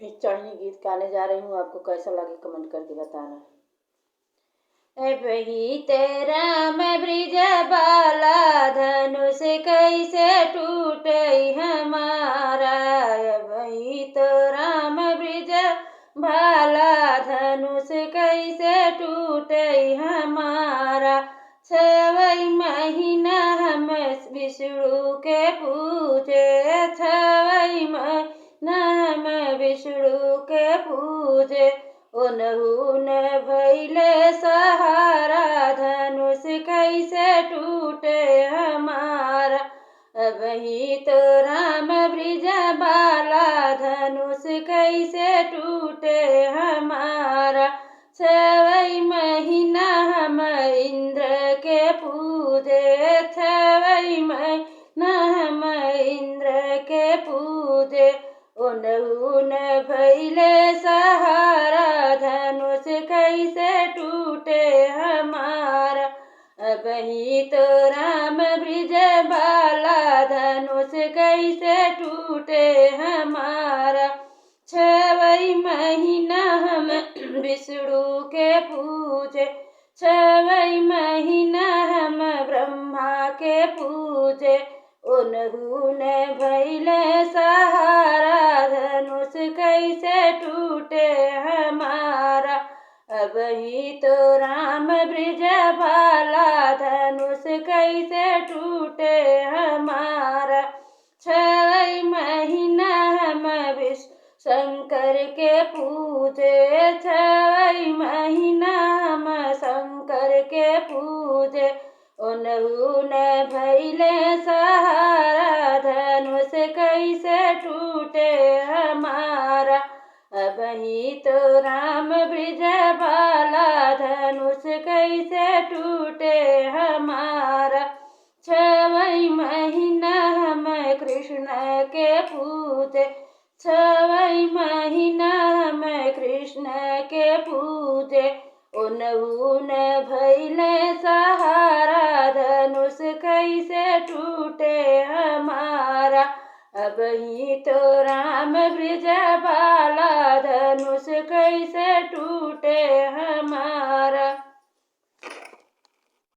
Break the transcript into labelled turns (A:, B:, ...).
A: इस चढ़नी गीत गाने जा रही हूँ। आपको कैसा लगे कमेंट करके बताना। वही तेरा मैं ब्रिज बाला, धनुष कैसे टूटे हमारा। वही तो राम ब्रिज भाला, धनुष कैसे टूटे हमारा। 6वें महीना हम विष्णु के पूजे, 6वें महीना हम विष्णु के पूजे। ओनहु न भइले सहारा, धनुष कैसे टूटे हमारा। वही तो राम ब्रिज बाला, धनुष कैसे टूटे हमारा। 6वें महीना हम इंद्र के पूजे, 6वें महीना हम इंद्र के पूजे। ओनहु न भइले सहारा, धनुष कैसे टूटे हमारा। वही तो राम ब्रिज बाला, धनुष कैसे टूटे हमारा। 6वें महीना हम विष्णु के पूजे, 6वें महीना हम ब्रह्मा के पूजे। ओनहु न भइले सहारा, धनुष कैसे टूटे हमारा। वही तो राम ब्रिज बाला, धनुष कैसे टूटे हमारा। 6वें महीना हम विष्णु शंकर के पूजे, 6वें महीना हम शंकर के पूजे। ओनहु न भइले सहारा, धनुष कैसे टूटे हमारा। वही तो राम ब्रिज बाला, धनुष कैसे टूटे हमारा। 6वें महीना हम कृष्ण के पूजे, 6वें महीना हम कृष्ण के पूजे। ओनहु न भइले सहारा, धनुष कैसे टूटे हमारा। वही तो राम ब्रिज बाला, धनुष कैसे टूटे हमारा।